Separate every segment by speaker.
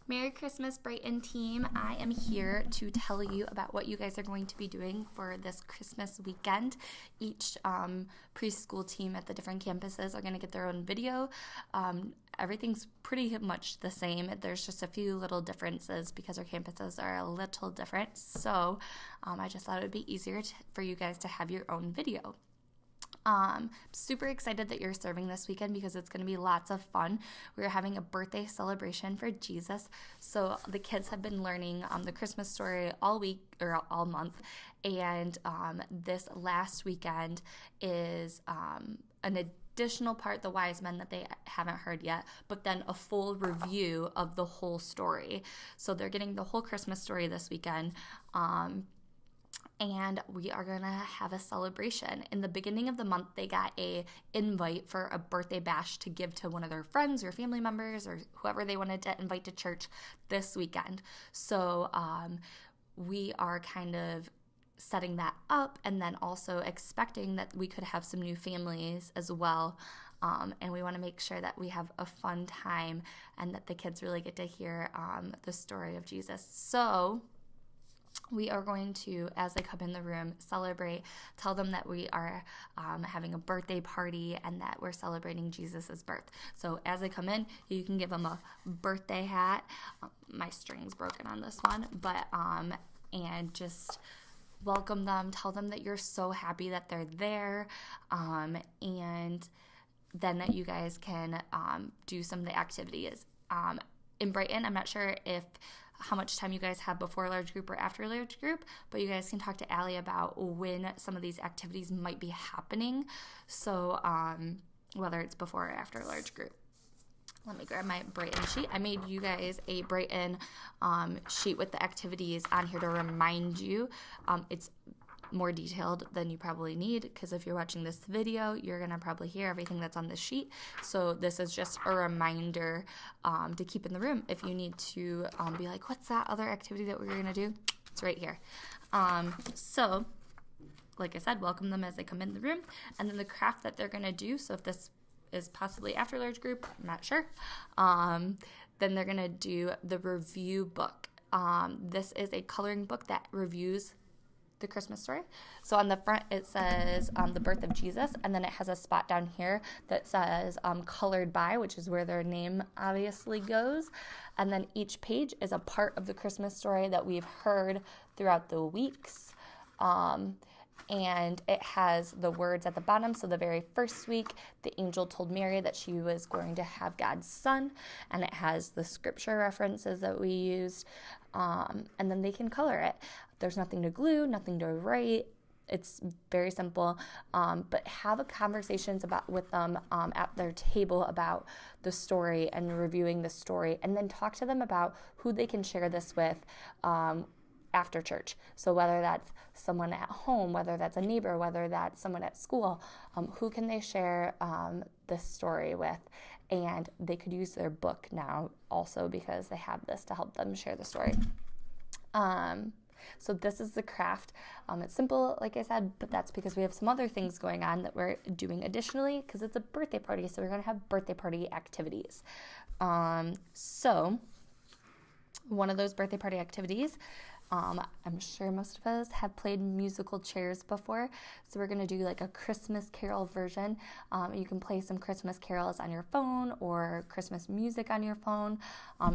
Speaker 1: Merry Christmas, Brighton team. I am here to tell you about what you guys are going to be doing for this Christmas weekend. Each preschool team at the different campuses are going to get their own video. Everything's pretty much the same. There's just a few little differences because our campuses are a little different. So I just thought it would be easier for you guys to have your own video. Super excited that you're serving this weekend because it's going to be lots of fun. We're having a birthday celebration for Jesus. So the kids have been learning the Christmas story all week or all month. And this last weekend is an additional part, the wise men, that they haven't heard yet, but then a full review of the whole story. So they're getting the whole Christmas story this weekend. And we are going to have a celebration. In the beginning of the month, they got a invite for a birthday bash to give to one of their friends or family members or whoever they wanted to invite to church this weekend. So we are kind of setting that up and then also expecting that we could have some new families as well. And we want to make sure that we have a fun time and that the kids really get to hear the story of Jesus. So we are going to, as they come in the room, celebrate, tell them that we are having a birthday party and that we're celebrating Jesus' birth. So as they come in, you can give them a birthday hat. My string's broken on this one, but and just welcome them, tell them that you're so happy that they're there, and then that you guys can do some of the activities. In Brighton, I'm not sure how much time you guys have before large group or after large group, but you guys can talk to Allie about when some of these activities might be happening. So whether it's before or after large group. Let me grab my Brighton sheet. I made you guys a Brighton sheet with the activities on here to remind you. It's more detailed than you probably need because if you're watching this video, you're going to probably hear everything that's on the sheet. So this is just a reminder to keep in the room. If you need to be like, what's that other activity that we're going to do? It's right here. So like I said, welcome them as they come in the room. And then the craft that they're going to do, so if this is possibly after large group, I'm not sure, then they're going to do the review book. This is a coloring book that reviews the Christmas story. So on the front it says the birth of Jesus, and then it has a spot down here that says colored by, which is where their name obviously goes. And then each page is a part of the Christmas story that we've heard throughout the weeks. And it has the words at the bottom. So the very first week, the angel told Mary that she was going to have God's son, and it has the scripture references that we used, and then they can color it. There's nothing to glue, nothing to write. It's very simple, but have conversations with them at their table about the story and reviewing the story, and then talk to them about who they can share this with after church. So whether that's someone at home, whether that's a neighbor, whether that's someone at school, who can they share this story with? And they could use their book now also because they have this to help them share the story. So this is the craft. It's simple, like I said, but that's because we have some other things going on that we're doing additionally because it's a birthday party, so we're going to have birthday party activities. So one of those birthday party activities, I'm sure most of us have played musical chairs before, so we're going to do like a Christmas carol version. You can play some Christmas carols on your phone or Christmas music on your phone.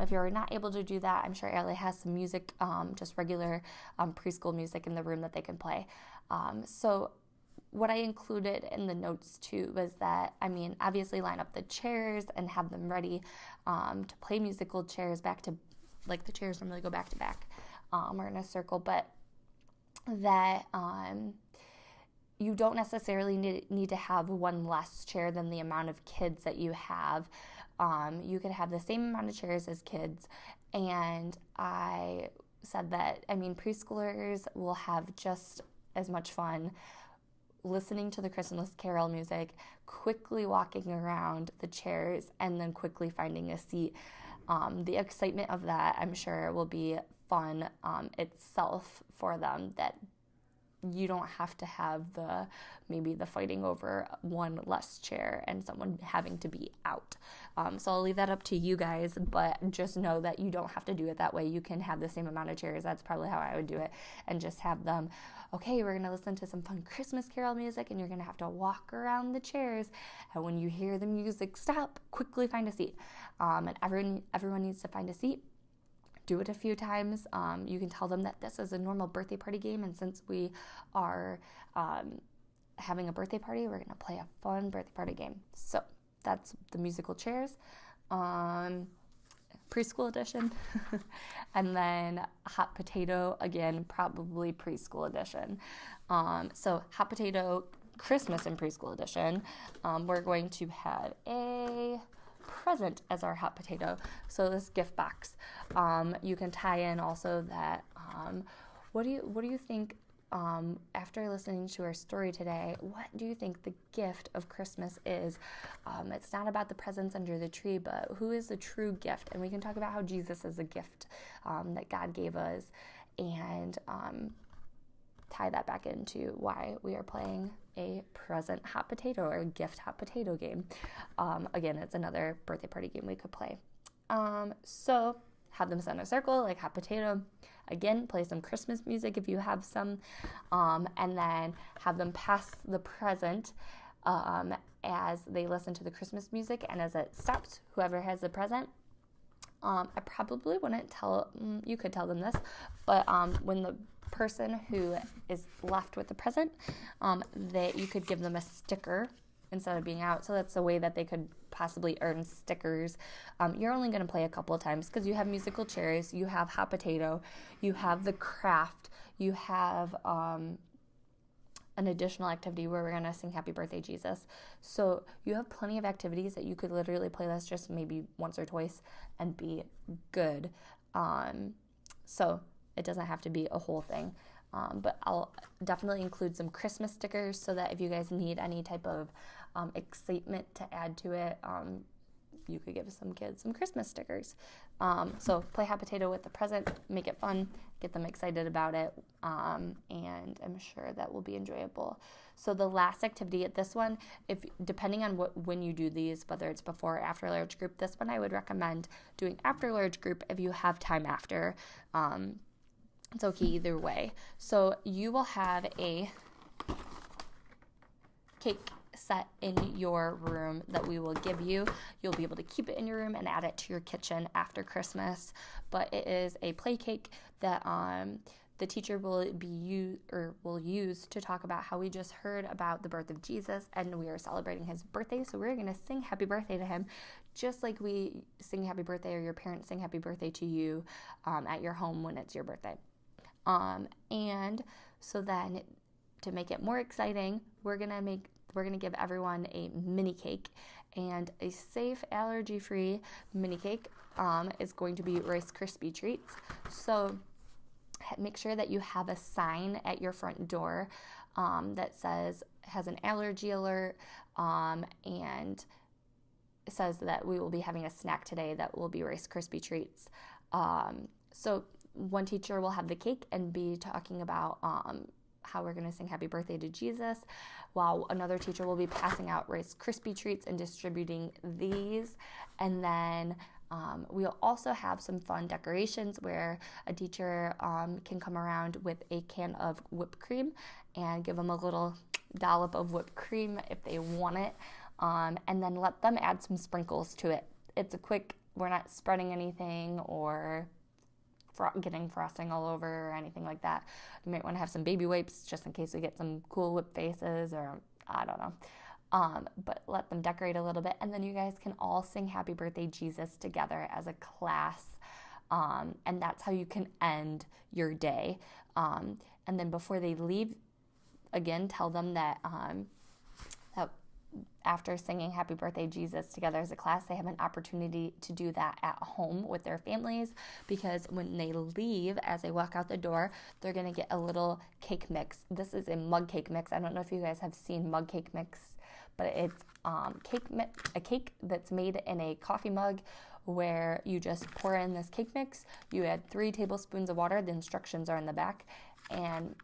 Speaker 1: If you're not able to do that, I'm sure Allie has some music, just regular preschool music in the room that they can play. So what I included in the notes too was that, obviously line up the chairs and have them ready to play musical chairs back to, like the chairs normally go back to back. Or in a circle, but that you don't necessarily need to have one less chair than the amount of kids that you have. You could have the same amount of chairs as kids, and I said that, preschoolers will have just as much fun listening to the Christmas carol music, quickly walking around the chairs, and then quickly finding a seat. The excitement of that, I'm sure, will be fun itself for them, that you don't have to have maybe the fighting over one less chair and someone having to be out. So I'll leave that up to you guys, but just know that you don't have to do it that way. You can have the same amount of chairs. That's probably how I would do it, and just have them, okay, we're going to listen to some fun Christmas carol music, and you're going to have to walk around the chairs, and when you hear the music stop, quickly find a seat. And everyone needs to find a seat. Do it a few times. You can tell them that this is a normal birthday party game, and since we are having a birthday party, we're going to play a fun birthday party game. So that's the musical chairs, preschool edition. And then hot potato, again, probably preschool edition. So hot potato, Christmas and preschool edition, we're going to have a present as our hot potato. So this gift box, you can tie in also that, what do you think, after listening to our story today, what do you think the gift of Christmas is? It's not about the presents under the tree, but who is the true gift? And we can talk about how Jesus is a gift that God gave us, and tie that back into why we are playing a present hot potato or a gift hot potato game. Again, it's another birthday party game we could play. So have them sit in a circle like hot potato. Again, play some Christmas music if you have some, and then have them pass the present as they listen to the Christmas music, and as it stops, whoever has the present, I probably wouldn't you could tell them this, but when the person who is left with the present, that you could give them a sticker instead of being out. So that's a way that they could possibly earn stickers. You're only going to play a couple of times because you have musical chairs, you have hot potato, you have the craft, you have an additional activity where we're going to sing Happy Birthday, Jesus. So you have plenty of activities that you could literally play this just maybe once or twice and be good. So it doesn't have to be a whole thing. But I'll definitely include some Christmas stickers so that if you guys need any type of excitement to add to it, you could give some kids some Christmas stickers. So play hot potato with the present, make it fun, get them excited about it, and I'm sure that will be enjoyable. So the last activity at this one, depending on when you do these, whether it's before or after large group, this one I would recommend doing after large group if you have time after. It's okay either way. So you will have a cake set in your room that we will give you. You'll be able to keep it in your room and add it to your kitchen after Christmas. But it is a play cake that the teacher will use to talk about how we just heard about the birth of Jesus and we are celebrating his birthday. So we're going to sing happy birthday to him, just like we sing happy birthday or your parents sing happy birthday to you at your home when it's your birthday. And so then to make it more exciting, we're going to give everyone a mini cake, and a safe allergy-free mini cake is going to be Rice Krispie treats. So make sure that you have a sign at your front door that has an allergy alert, and it says that we will be having a snack today that will be Rice Krispie treats. So one teacher will have the cake and be talking about how we're going to sing happy birthday to Jesus, while another teacher will be passing out Rice Krispie treats and distributing these. And then we'll also have some fun decorations where a teacher can come around with a can of whipped cream and give them a little dollop of whipped cream if they want it, and then let them add some sprinkles to it. It's a quick, we're not spreading anything or getting frosting all over or anything like that. You might want to have some baby wipes just in case we get some cool whip faces, or I don't know. But let them decorate a little bit, and then you guys can all sing Happy Birthday Jesus together as a class, and that's how you can end your day. And then before they leave, again, tell them that after singing Happy Birthday Jesus together as a class, they have an opportunity to do that at home with their families, because when they leave, as they walk out the door, they're going to get a little cake mix. This is a mug cake mix. I don't know if you guys have seen mug cake mix, but it's a cake that's made in a coffee mug where you just pour in this cake mix. You add 3 tablespoons of water. The instructions are in the back, and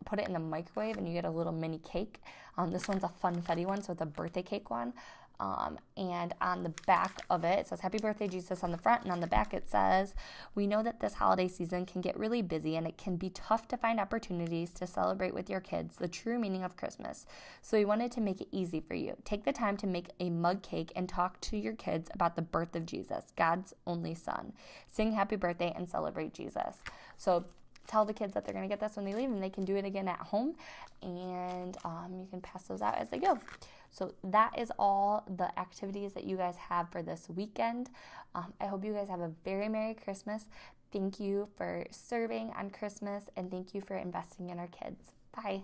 Speaker 1: put it in the microwave and you get a little mini cake. This one's a funfetti one, so it's a birthday cake one. And on the back of it says, Happy Birthday, Jesus on the front, and on the back it says, we know that this holiday season can get really busy and it can be tough to find opportunities to celebrate with your kids the true meaning of Christmas. So we wanted to make it easy for you. Take the time to make a mug cake and talk to your kids about the birth of Jesus, God's only Son. Sing happy birthday and celebrate Jesus. So tell the kids that they're going to get this when they leave, and they can do it again at home, and you can pass those out as they go. So that is all the activities that you guys have for this weekend. I hope you guys have a very Merry Christmas. Thank you for serving on Christmas, and thank you for investing in our kids. Bye.